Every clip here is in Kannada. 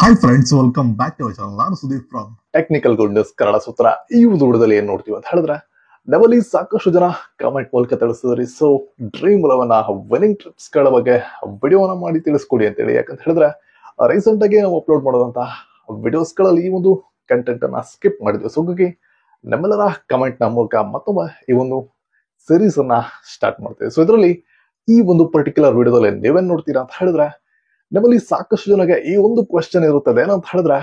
Hi friends, welcome back to our channel. ನಾನು Sudeep from technical goodness Kannada Sutra. ಈ ಒಂದು ವಿಡಿಯೋದಲ್ಲಿ ಏನ್ ನೋಡ್ತೀವಿ ಅಂತ ಹೇಳಿದ್ರೆ, ಡಬಲ್ ಸಾಕಷ್ಟು ಜನ ಕಮೆಂಟ್ ಮೂಲಕ ತಿಳಿಸಿದ್ರಿ. ಸೊ ಡ್ರೀಮ್ 11 ವಿನ್ನಿಂಗ್ ಟ್ರಿಪ್ಸ್ ಗಳ ಬಗ್ಗೆ ವಿಡಿಯೋನ ಮಾಡಿ ತಿಳಿಸ್ಕೊಡಿ ಅಂತ ಹೇಳಿ. ಯಾಕಂತ ಹೇಳಿದ್ರೆ ರೀಸೆಂಟ್ ಆಗಿ ನಾವು ಅಪ್ಲೋಡ್ ಮಾಡೋದಂತ ವಿಡಿಯೋಸ್ ಗಳಲ್ಲಿ ಈ ಒಂದು ಕಂಟೆಂಟ್ ಅನ್ನ ಸ್ಕಿಪ್ ಮಾಡಿದ್ವಿ. ಸೊ ಹಾಗಾಗಿ ನಮ್ಮೆಲ್ಲರ ಕಮೆಂಟ್ ನ ಮೂಲಕ ಮತ್ತೊಮ್ಮೆ ಈ ಒಂದು ಸೀರೀಸ್ ಅನ್ನ ಸ್ಟಾರ್ಟ್ ಮಾಡ್ತೀವಿ. ಸೊ ಇದರಲ್ಲಿ ಈ ಒಂದು ಪರ್ಟಿಕ್ಯುಲರ್ ವಿಡಿಯೋದಲ್ಲಿ ನೀವೇನ್ ನೋಡ್ತೀರಾ ಅಂತ ಹೇಳಿದ್ರೆ, ನಮ್ಮಲ್ಲಿ ಸಾಕಷ್ಟು ಜನಗೆ ಈ ಒಂದು ಕ್ವೆಶ್ಚನ್ ಇರುತ್ತದೆ. ಏನಂತ ಹೇಳಿದ್ರೆ,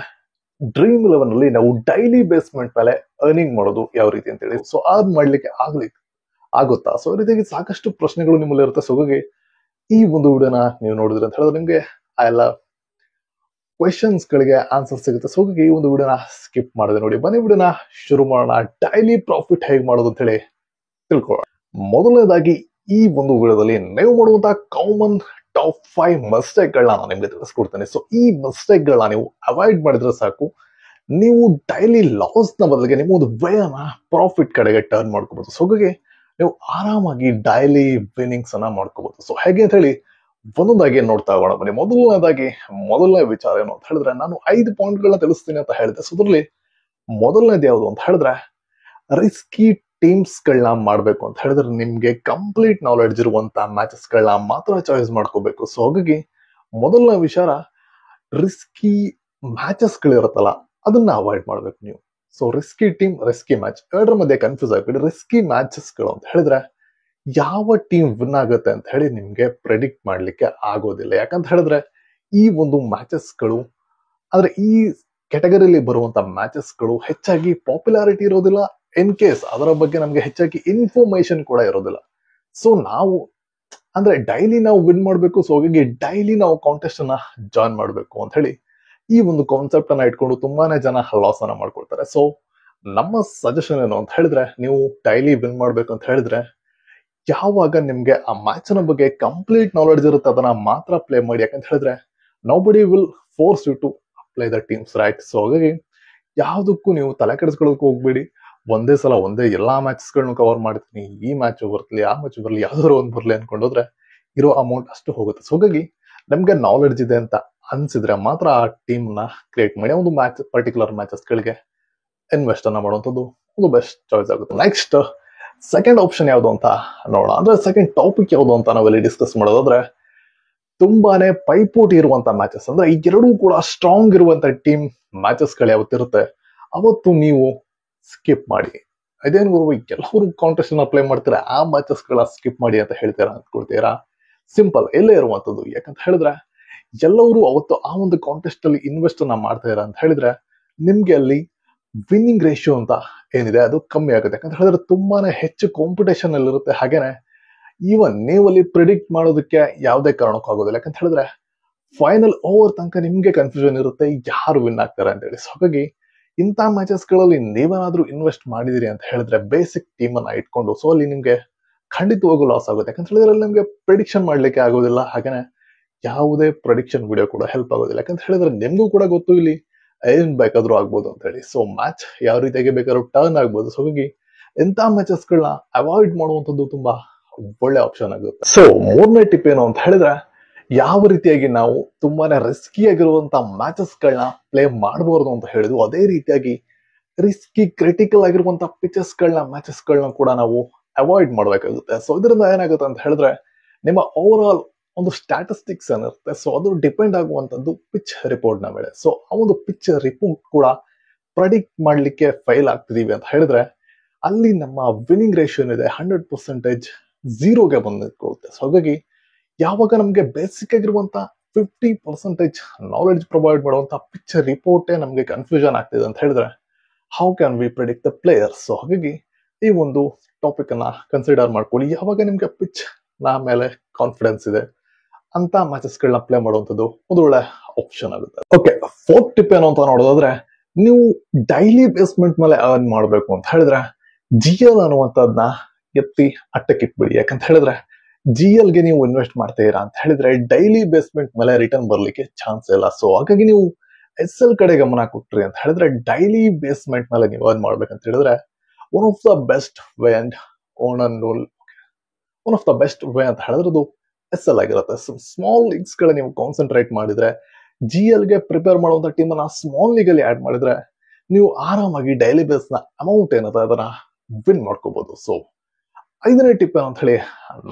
ಡ್ರೀಮ್ 11 ಅಲ್ಲಿ ನಾವು ಡೈಲಿ ಬೇಸ್ಮೆಂಟ್ ಮೇಲೆ ಅರ್ನಿಂಗ್ ಮಾಡೋದು ಯಾವ ರೀತಿ ಅಂತ ಹೇಳಿ. ಸೊ ಅರ್ನ್ ಮಾಡ್ಲಿಕ್ಕೆ ಆಗುತ್ತಾ? ಸೊ ಈ ರೀತಿಯಾಗಿ ಸಾಕಷ್ಟು ಪ್ರಶ್ನೆಗಳು ನಿಮ್ಮಲ್ಲಿ ಇರುತ್ತೆ. ಸೊ ಹಾಗಾಗಿ ಈ ಒಂದು ವಿಡಿಯೋನ ನೀವು ನೋಡಿದ್ರಿ ಅಂತ ಹೇಳಿದ್ರೆ ನಿಮ್ಗೆ ಆ ಎಲ್ಲ ಕ್ವೆಶನ್ಸ್ ಗಳಿಗೆ ಆನ್ಸರ್ ಸಿಗುತ್ತೆ. ಸೊ ಹಾಗಾಗಿ ಈ ಒಂದು ವಿಡಿಯೋನ ಸ್ಕಿಪ್ ಮಾಡದೆ ನೋಡಿ. ಬನ್ನಿ ವಿಡಿಯೋನ ಶುರು ಮಾಡೋಣ. ಡೈಲಿ ಪ್ರಾಫಿಟ್ ಹೇಗೆ ಮಾಡೋದು ಅಂತ ಹೇಳಿ ತಿಳ್ಕೊಳ್ಳೋಣ. ಮೊದಲನೇದಾಗಿ ಈ ಒಂದು ವಿಡಿಯೋದಲ್ಲಿ ನೀವು ಮಾಡುವಂತಹ ಕಾಮನ್ ಟಾಪ್ 5 ಮಿಸ್ಟೇಕ್ ಗಳನ್ನ ನಾನು ನಿಮ್ಗೆ ತಿಳಿಸ್ಕೊಡ್ತೇನೆ. ಸೊ ಈ ಮಿಸ್ಟೇಕ್ ಗಳನ್ನ ನೀವು ಅವಾಯ್ಡ್ ಮಾಡಿದ್ರೆ ಸಾಕು, ನೀವು ಡೈಲಿ ಲಾಸ್ ನ ಬದಲಿಗೆ ನಿಮ್ಮ ಒಂದು ವೇನ ಪ್ರಾಫಿಟ್ ಕಡೆಗೆ ಟರ್ನ್ ಮಾಡ್ಕೋಬಹುದು. ಸೊ ಹಾಗಾಗಿ ನೀವು ಆರಾಮಾಗಿ ಡೈಲಿ ವಿನ್ನಿಂಗ್ಸ್ ಅನ್ನ ಮಾಡ್ಕೋಬಹುದು. ಸೊ ಹೇಗೆ ಅಂತ ಹೇಳಿ ಒಂದೊಂದಾಗಿ ನೋಡ್ತಾ ಹೋಗೋಣ ಬನ್ನಿ. ಮೊದಲನೇ ವಿಚಾರ ಏನು ಅಂತ ಹೇಳಿದ್ರೆ, ನಾನು 5 ಪಾಯಿಂಟ್ ಗಳನ್ನ ತಿಳಿಸ್ತೀನಿ ಅಂತ ಹೇಳಿದೆ. ಸೊ ಅದರಲ್ಲಿ ಮೊದಲನೇದು ಯಾವುದು ಅಂತ ಹೇಳಿದ್ರೆ, ರಿಸ್ಕಿ ಟೀಮ್ಸ್ ಗಳನ್ನ ಮಾಡ್ಬೇಕು ಅಂತ ಹೇಳಿದ್ರೆ ನಿಮ್ಗೆ ಕಂಪ್ಲೀಟ್ ನಾಲೆಡ್ಜ್ ಇರುವಂತ ಮ್ಯಾಚಸ್ ಗಳನ್ನ ಮಾತ್ರ ಚಾಯ್ಸ್ ಮಾಡ್ಕೋಬೇಕು. ಸೊ ಹಾಗಾಗಿ ಮೊದಲನೇ ವಿಚಾರ, ರಿಸ್ಕಿ ಮ್ಯಾಚಸ್ ಗಳಿರುತ್ತಲ್ಲ ಅದನ್ನ ಅವಾಯ್ಡ್ ಮಾಡ್ಬೇಕು ನೀವು. So risky team, risky match ಎರಡರ ಮಧ್ಯೆ ಕನ್ಫ್ಯೂಸ್ ಆಗ್ಬಿಡಿ. ರಿಸ್ಕಿ ಮ್ಯಾಚಸ್ ಗಳು ಅಂತ ಹೇಳಿದ್ರೆ ಯಾವ ಟೀಮ್ ವಿನ್ ಆಗುತ್ತೆ ಅಂತ ಹೇಳಿ ನಿಮ್ಗೆ ಪ್ರೆಡಿಕ್ಟ್ ಮಾಡ್ಲಿಕ್ಕೆ ಆಗೋದಿಲ್ಲ. ಯಾಕಂತ ಹೇಳಿದ್ರೆ ಈ ಒಂದು ಮ್ಯಾಚಸ್ ಗಳು ಅಂದ್ರೆ ಈ ಕೆಟಗರಿಲಿ ಬರುವಂತ ಮ್ಯಾಚಸ್ ಗಳು ಹೆಚ್ಚಾಗಿ ಪಾಪ್ಯುಲಾರಿಟಿ ಇರೋದಿಲ್ಲ. ಇನ್ ಕೇಸ್ ಅದರ ಬಗ್ಗೆ ನಮ್ಗೆ ಹೆಚ್ಚಾಗಿ ಇನ್ಫಾರ್ಮೇಶನ್ ಕೂಡ ಇರೋದಿಲ್ಲ. ಸೊ ನಾವು ಅಂದ್ರೆ ಡೈಲಿ ನಾವು ವಿನ್ ಮಾಡ್ಬೇಕು. ಸೊ ಹಾಗಾಗಿ ಡೈಲಿ ನಾವು ಕಾಂಟೆಸ್ಟ್ ಅನ್ನ ಜಾಯಿನ್ ಮಾಡ್ಬೇಕು ಅಂತ ಹೇಳಿ ಈ ಒಂದು ಕಾನ್ಸೆಪ್ಟ್ ಅನ್ನ ಇಟ್ಕೊಂಡು ತುಂಬಾನೇ ಜನ ಲಾಸ್ ಅನ್ನ ಮಾಡ್ಕೊಳ್ತಾರೆ. ಸೊ ನಮ್ಮ ಸಜೆಷನ್ ಏನು ಅಂತ ಹೇಳಿದ್ರೆ, ನೀವು ಡೈಲಿ ವಿನ್ ಮಾಡ್ಬೇಕು ಅಂತ ಹೇಳಿದ್ರೆ ಯಾವಾಗ ನಿಮ್ಗೆ ಆ ಮ್ಯಾಚ್ ನ ಬಗ್ಗೆ ಕಂಪ್ಲೀಟ್ ನಾಲೆಡ್ಜ್ ಇರುತ್ತೆ ಅದನ್ನ ಮಾತ್ರ ಪ್ಲೇ ಮಾಡಿ. ಯಾಕಂತ ಹೇಳಿದ್ರೆ nobody will force you to play the teams, right? So ಹಾಗಾಗಿ ಯಾವ್ದಕ್ಕೂ ನೀವು ತಲೆ ಕೆಡಿಸ್ಕೊಳ್ಳೋಕೆ ಹೋಗ್ಬೇಡಿ. ಒಂದೇ ಸಲ ಎಲ್ಲಾ ಮ್ಯಾಚಸ್ ಗಳನ್ನ ಕವರ್ ಮಾಡ್ತೀನಿ, ಈ ಮ್ಯಾಚ್ ಬರ್ಲಿ ಆ ಮ್ಯಾಚ್ ಬರ್ಲಿ ಯಾವ್ದಾದ್ರು ಒಂದ್ ಬರ್ಲಿ ಅನ್ಕೊಂಡೋದ್ರೆ ಇರೋ ಅಮೌಂಟ್ ಅಷ್ಟು ಹೋಗುತ್ತೆ. ಸೊ ಹಾಗಾಗಿ ನಮ್ಗೆ ನಾಲೆಡ್ಜ್ ಇದೆ ಅಂತ ಅನ್ಸಿದ್ರೆ ಮಾತ್ರ ಆ ಟೀಮ್ ನ ಕ್ರಿಯೇಟ್ ಮಾಡಿ ಒಂದು ಮ್ಯಾಚ್ ಪರ್ಟಿಕ್ಯುಲರ್ ಮ್ಯಾಚಸ್ ಗಳಿಗೆ ಇನ್ವೆಸ್ಟ್ ಅನ್ನ ಮಾಡುವಂಥದ್ದು ಒಂದು ಬೆಸ್ಟ್ ಚಾಯ್ಸ್ ಆಗುತ್ತೆ. ನೆಕ್ಸ್ಟ್ ಸೆಕೆಂಡ್ ಆಪ್ಷನ್ ಯಾವುದು ಅಂತ ನೋಡೋಣ. ಅಂದ್ರೆ ಸೆಕೆಂಡ್ ಟಾಪಿಕ್ ಯಾವುದು ಅಂತ ನಾವೆಲ್ಲಿ ಡಿಸ್ಕಸ್ ಮಾಡೋದಾದ್ರೆ, ತುಂಬಾನೇ ಪೈಪೋಟಿ ಇರುವಂತ ಮ್ಯಾಚಸ್, ಅಂದ್ರೆ ಈ ಎರಡೂ ಕೂಡ ಸ್ಟ್ರಾಂಗ್ ಇರುವಂತ ಟೀಮ್ ಮ್ಯಾಚಸ್ ಗಳು ಯಾವತ್ತಿರುತ್ತೆ ಅವತ್ತು ನೀವು ಸ್ಕಿಪ್ ಮಾಡಿ. ಇದೇನು ಗುರು, ಎಲ್ಲರೂ ಕಾಂಟೆಸ್ಟ್ ಅನ್ನ ಪ್ಲೇ ಮಾಡ್ತೀರಾ, ಆ ಮ್ಯಾಚಸ್ ಗಳ ಸ್ಕಿಪ್ ಮಾಡಿ ಅಂತ ಹೇಳ್ತೀರಾ ಅಂದ್ಕೊಳ್ತೀರಾ? ಸಿಂಪಲ್, ಎಲ್ಲೇ ಇರುವಂತದ್ದು. ಯಾಕಂತ ಹೇಳಿದ್ರೆ ಎಲ್ಲರೂ ಅವತ್ತು ಆ ಒಂದು ಕಾಂಟೆಸ್ಟ್ ಅಲ್ಲಿ ಇನ್ವೆಸ್ಟ್ ಅನ್ನ ಮಾಡ್ತಾ ಇರ ಅಂತ ಹೇಳಿದ್ರೆ ನಿಮ್ಗೆ ಅಲ್ಲಿ ವಿನ್ನಿಂಗ್ ರೇಷಿಯೋ ಅಂತ ಏನಿದೆ ಅದು ಕಮ್ಮಿ ಆಗುತ್ತೆ. ಯಾಕಂತ ಹೇಳಿದ್ರೆ ತುಂಬಾನೇ ಹೆಚ್ಚು ಕಾಂಪಿಟೇಷನ್ ಅಲ್ಲಿ ಇರುತ್ತೆ. ಹಾಗೇನೆ ಈವನ್ ನೀವಲ್ಲಿ ಪ್ರಿಡಿಕ್ಟ್ ಮಾಡೋದಕ್ಕೆ ಯಾವುದೇ ಕಾರಣಕ್ಕೂ ಆಗೋದಿಲ್ಲ. ಯಾಕಂತ ಹೇಳಿದ್ರೆ ಫೈನಲ್ ಓವರ್ ತನಕ ನಿಮ್ಗೆ ಕನ್ಫ್ಯೂಷನ್ ಇರುತ್ತೆ ಯಾರು ವಿನ್ ಆಗ್ತಾರೆ ಅಂತ ಹೇಳಿ. ಸೊ ಹಾಗಾಗಿ ಇಂಥ ಮ್ಯಾಚಸ್ ಗಳಲ್ಲಿ ನೀವೇನಾದ್ರೂ ಇನ್ವೆಸ್ಟ್ ಮಾಡಿದಿರಿ ಅಂತ ಹೇಳಿದ್ರೆ ಬೇಸಿಕ್ ಟೀಮ್ ಅನ್ನ ಇಟ್ಕೊಂಡು, ಸೊ ಅಲ್ಲಿ ನಿಮ್ಗೆ ಖಂಡಿತವಾಗೂ ಲಾಸ್ ಆಗುತ್ತೆ. ಯಾಕಂತ ಹೇಳಿದ್ರೆ ಅಲ್ಲಿ ನಿಮ್ಗೆ ಪ್ರಿಡಿಕ್ಷನ್ ಮಾಡ್ಲಿಕ್ಕೆ ಆಗೋದಿಲ್ಲ. ಹಾಗೇನೆ ಯಾವುದೇ ಪ್ರಿಡಿಕ್ಷನ್ ವಿಡಿಯೋ ಕೂಡ ಹೆಲ್ಪ್ ಆಗೋದಿಲ್ಲ. ಯಾಕಂತ ಹೇಳಿದ್ರೆ ನಿಮ್ಗೂ ಕೂಡ ಗೊತ್ತು ಇಲ್ಲಿ ಏನ್ ಬೇಕಾದ್ರೂ ಆಗ್ಬೋದು ಅಂತ ಹೇಳಿ. ಸೊ ಮ್ಯಾಚ್ ಯಾವ ರೀತಿಯಾಗಿ ಬೇಕಾದ್ರೂ ಟರ್ನ್ ಆಗ್ಬೋದು. ಸೊ ಹಾಗಾಗಿ ಎಂತ ಮ್ಯಾಚಸ್ ಗಳನ್ನ ಅವಾಯ್ಡ್ ಮಾಡುವಂತದ್ದು ತುಂಬಾ ಒಳ್ಳೆ ಆಪ್ಷನ್ ಆಗುತ್ತೆ. ಸೊ ಮೂರನೇ ಟಿಪ್ ಏನು ಅಂತ ಹೇಳಿದ್ರೆ, ಯಾವ ರೀತಿಯಾಗಿ ನಾವು ತುಂಬಾನೇ ರಿಸ್ಕಿ ಆಗಿರುವಂತ ಮ್ಯಾಚಸ್ ಗಳನ್ನ ಪ್ಲೇ ಮಾಡಬಾರ್ದು ಅಂತ ಹೇಳಿದ್ವು, ಅದೇ ರೀತಿಯಾಗಿ ರಿಸ್ಕಿ ಕ್ರಿಟಿಕಲ್ ಆಗಿರುವಂತ ಪಿಚಸ್ ಗಳನ್ನ ಮ್ಯಾಚಸ್ ಗಳನ್ನ ಕೂಡ ನಾವು ಅವಾಯ್ಡ್ ಮಾಡ್ಬೇಕಾಗುತ್ತೆ. ಸೊ ಇದರಿಂದ ಏನಾಗುತ್ತೆ ಅಂತ ಹೇಳಿದ್ರೆ ನಿಮ್ಮ ಓವರ್ ಆಲ್ ಒಂದು ಸ್ಟ್ಯಾಟಿಸ್ಟಿಕ್ಸ್ ಏನಿರುತ್ತೆ, ಸೊ ಅದು ಡಿಪೆಂಡ್ ಆಗುವಂತದ್ದು ಪಿಚ್ ರಿಪೋರ್ಟ್ ನ ಮೇಲೆ. ಸೊ ಆ ಒಂದು ಪಿಚ್ ರಿಪೋರ್ಟ್ ಕೂಡ ಪ್ರೆಡಿಕ್ಟ್ ಮಾಡ್ಲಿಕ್ಕೆ ಫೈಲ್ ಆಗ್ತಿದೀವಿ ಅಂತ ಹೇಳಿದ್ರೆ ಅಲ್ಲಿ ನಮ್ಮ ವಿನ್ನಿಂಗ್ ರೇಷಿಯೋ ಏನಿದೆ 100% ಝೀರೋಗೆ ಬಂದು ನಿಂತ್ಕೊಳ್ಳುತ್ತೆ. ಸೊ ಹಾಗಾಗಿ ಯಾವಾಗ ನಮ್ಗೆ ಬೇಸಿಕ್ ಆಗಿರುವಂತ 50% ನಾಲೆಡ್ಜ್ ಪ್ರೊವೈಡ್ ಮಾಡುವಂತ ಪಿಚ್ ರಿಪೋರ್ಟೇ ನಮ್ಗೆ ಕನ್ಫ್ಯೂಷನ್ ಆಗ್ತಿದೆ ಅಂತ ಹೇಳಿದ್ರೆ how can we predict the players? So ಹಾಗಾಗಿ ಈ ಒಂದು ಟಾಪಿಕ್ ಅನ್ನ ಕನ್ಸಿಡರ್ ಮಾಡ್ಕೊಳ್ಳಿ. ಯಾವಾಗ ನಿಮ್ಗೆ ಪಿಚ್ ನ ಮೇಲೆ ಕಾನ್ಫಿಡೆನ್ಸ್ ಇದೆ ಅಂತ ಮ್ಯಾಚಸ್ ಗಳನ್ನ ಪ್ಲೇ ಮಾಡುವಂತದ್ದು ಒಂದು ಒಳ್ಳೆ ಆಪ್ಷನ್ ಆಗುತ್ತೆ. ಓಕೆ, ಫೋರ್ತ್ ಟಿಪ್ ಏನು ಅಂತ ನೋಡೋದಾದ್ರೆ, ನೀವು ಡೈಲಿ ಬೇಸ್ಮೆಂಟ್ ಮೇಲೆ ಅರ್ನ್ ಮಾಡ್ಬೇಕು ಅಂತ ಹೇಳಿದ್ರೆ GL ಅನ್ನುವಂಥದ್ನ ಎತ್ತಿ ಅಟ್ಟಕ್ಕಿಟ್ಬಿಡಿ. ಯಾಕಂತ ಹೇಳಿದ್ರೆ GL ಗೆ ನೀವು ಇನ್ವೆಸ್ಟ್ ಮಾಡ್ತೀರಾ ಅಂತ ಹೇಳಿದ್ರೆ ಡೈಲಿ ಬೇಸ್ಮೆಂಟ್ ಮೇಲೆ ರಿಟರ್ನ್ ಬರ್ಲಿಕ್ಕೆ ಚಾನ್ಸ್ ಇಲ್ಲ. ಸೊ ಹಾಗಾಗಿ ನೀವು SL ಕಡೆ ಗಮನ ಕೊಟ್ರಿ ಅಂತ ಹೇಳಿದ್ರೆ ಡೈಲಿ ಬೇಸ್ಮೆಂಟ್ ಮೇಲೆ ನೀವು ಅರ್ನ್ ಮಾಡ್ಬೇಕಂತ ಹೇಳಿದ್ರೆ one of the best way ಅಂತ ಹೇಳಿದ್ರೆ ಅದು SL ಆಗಿರುತ್ತೆ. ಸ್ಮಾಲ್ ಲೀಗ್ಸ್ ಗಳ ನೀವು ಕಾನ್ಸಂಟ್ರೇಟ್ ಮಾಡಿದ್ರೆ GL ಗೆ ಪ್ರಿಪೇರ್ ಮಾಡುವಂತ ಟೀಮ್ ಅನ್ನ ಸ್ಮಾಲ್ ಲೀಗ್ ಅಲ್ಲಿ ಆಡ್ ಮಾಡಿದ್ರೆ ನೀವು ಆರಾಮಾಗಿ ಡೈಲಿ ಬೇಸ್ ನ ಅಮೌಂಟ್ ಏನದ ಅದನ್ನ ವಿನ್ ಮಾಡ್ಕೋಬಹುದು. ಸೊ 5ನೇ ಟಿಪ್ ಏನಂತ ಹೇಳಿ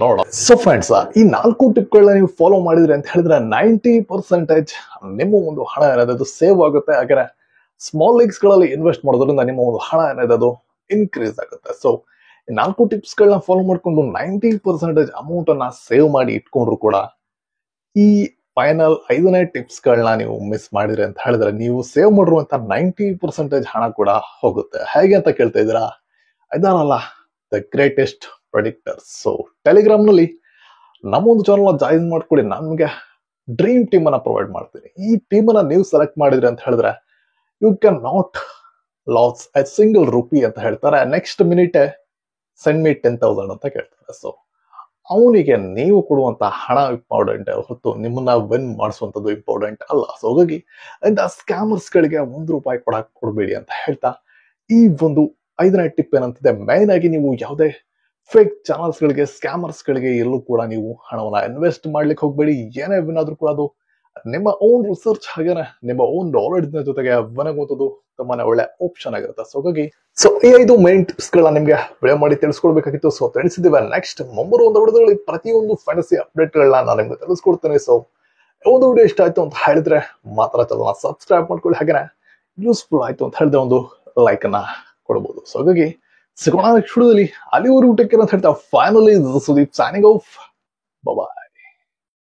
ನೋಡೋಣ. ಸೊ ಫ್ರೆಂಡ್ಸ್, ಈ 4 ಟಿಪ್ಗಳನ್ನ ನೀವು ಫಾಲೋ ಮಾಡಿದ್ರಿ ಅಂತ ಹೇಳಿದ್ರೆ 90% ನಿಮ್ಮ ಒಂದು ಹಣ ಏನಾದ್ರು ಸೇವ್ ಆಗುತ್ತೆ. ಹಾಗೆ ಸ್ಮಾಲ್ ಲೀಗ್ಸ್ ಗಳಲ್ಲಿ ಇನ್ವೆಸ್ಟ್ ಮಾಡೋದ್ರಿಂದ ನಿಮ್ಮ ಒಂದು ಹಣ ಏನಾದ್ರು ಇನ್ಕ್ರೀಸ್ ಆಗುತ್ತೆ. ಸೊ 4 ಟಿಪ್ಸ್ ಗಳನ್ನ ಫಾಲೋ ಮಾಡ್ಕೊಂಡು 90% ಅಮೌಂಟ್ ಅನ್ನ ಸೇವ್ ಮಾಡಿ ಇಟ್ಕೊಂಡ್ರು ಕೂಡ ಈ ಫೈನಲ್ 5ನೇ ಟಿಪ್ಸ್ ಗಳನ್ನ ನೀವು ಮಿಸ್ ಮಾಡಿದ್ರಿ ಅಂತ ಹೇಳಿದ್ರೆ ನೀವು ಸೇವ್ ಮಾಡಿರುವಂತ 90% ಹಣ ಕೂಡ ಹೋಗುತ್ತೆ. ಹೇಗೆ ಅಂತ ಕೇಳ್ತಾ ಇದ್ದೀರಾ? ಇದಾರಲ್ಲ ದ ಗ್ರೇಟೆಸ್ಟ್ ಪ್ರೆಡಿಕ್ಟರ್. ಸೊ ಟೆಲಿಗ್ರಾಮ್ ನಲ್ಲಿ ನಮ್ಮ ಒಂದು ಚಾನಲ್ ಜಾಯಿನ್ ಮಾಡ್ಕೊಳ್ಳಿ. ನಮ್ಗೆ ಡ್ರೀಮ್ ಟೀಮ್ ಅನ್ನ ಪ್ರೊವೈಡ್ ಮಾಡ್ತೀನಿ. ಈ ಟೀಮ್ ಅನ್ನ ನೀವು ಸೆಲೆಕ್ಟ್ ಮಾಡಿದ್ರಿ ಅಂತ ಹೇಳಿದ್ರೆ you can not lose a single rupee ಅಂತ ಹೇಳ್ತಾರೆ. ನೆಕ್ಸ್ಟ್ ಮಿನಿಟ್ ಸೆಂಡ್ ಮೀ 10,000 ಅಂತ ಕೇಳ್ತಾರೆ. ಸೊ ಅವನಿಗೆ ನೀವು ಕೊಡುವಂತ ಹಣ ಇಂಪಾರ್ಟೆಂಟ್ ಹೊತ್ತು ನಿಮ್ಮನ್ನ ವಿನ್ ಮಾಡಿಸುವಂತದ್ದು ಇಂಪಾರ್ಟೆಂಟ್ ಅಲ್ಲ. ಸೊ ಹಾಗಾಗಿ ಸ್ಕ್ಯಾಮರ್ಸ್ ಗಳಿಗೆ 1 ರೂಪಾಯಿ ಕೊಡಬೇಡಿ ಅಂತ ಹೇಳ್ತಾ ಈ ಒಂದು 5ನೇ ಟಿಪ್ ಏನಂತಿದೆ, ಮೈನ್ ಆಗಿ ನೀವು ಯಾವುದೇ ಫೇಕ್ ಚಾನಲ್ಸ್ ಗಳಿಗೆ ಸ್ಕ್ಯಾಮರ್ಸ್ ಗಳಿಗೆ ಎಲ್ಲೂ ಕೂಡ ನೀವು ಹಣವನ್ನ ಇನ್ವೆಸ್ಟ್ ಮಾಡ್ಲಿಕ್ಕೆ ಹೋಗ್ಬೇಡಿ. ಏನೇ ವಿನ್ ಆದ್ರೂ ಕೂಡ ಅದು ನಿಮ್ಮ ಓನ್ ರಿಸರ್ಚ್ ಹಾಗೇನೆ ನಿಮ್ಮ ಓನ್ ನಾಲೆಡ್ಜ್ ನ ಜೊತೆಗೆ ವಿನಾಗುವಂಥದ್ದು ತುಂಬಾನೇ ಒಳ್ಳೆ ಆಪ್ಷನ್ ಆಗಿರುತ್ತೆ. ಸೊ ಹಾಗಾಗಿ ಈ 5 ಮೈನ್ ಟಿಪ್ಸ್ ಗಳನ್ನ ನಿಮ್ಗೆ ವಿಡಿಯೋ ಮಾಡಿ ತಿಳಿಸ್ಕೊಡ್ಬೇಕಾಗಿತ್ತು. ಸೊ ತಿಳಿಸಿದ್ದೀವಿ. ನೆಕ್ಸ್ಟ್ ಮುಂಬರುವ ಒಂದು ವಿಡಿಯೋದಲ್ಲಿ ಪ್ರತಿಯೊಂದು ಫ್ಯಾಂಟಸಿ ಅಪ್ಡೇಟ್ ಗಳನ್ನ ನಾನು ನಿಮ್ಗೆ ತಿಳಿಸ್ಕೊಡ್ತೇನೆ. ಸೊ ಒಂದು ವಿಡಿಯೋ ಇಷ್ಟ ಆಯ್ತು ಅಂತ ಹೇಳಿದ್ರೆ ಮಾತ್ರ ಚಾನಲ್ ಸಬ್ಸ್ಕ್ರೈಬ್ ಮಾಡ್ಕೊಳ್ಳಿ. ಹಾಗೇನೆ ಯೂಸ್ಫುಲ್ ಆಯ್ತು ಅಂತ ಹೇಳಿದ್ರೆ ಒಂದು ಲೈಕ್ ಅನ್ನ ಕೊಡಬಹುದು. ಸೊ ಹಾಗಾಗಿ ಸಿಗೋಣ ನೆಕ್ಸ್ಟ್ ವಿಡಿಯೋದಲ್ಲಿ. ಅಲ್ಲಿವರೆಗೂ ಟೇಕ್ ಕೇರ್ ಅಂತ ಹೇಳ್ತಾ ಫೈನಲಿ ಸುದೀಪ್ ಸೈನಿಂಗ್ ಆಫ್. ಬಾಯ್.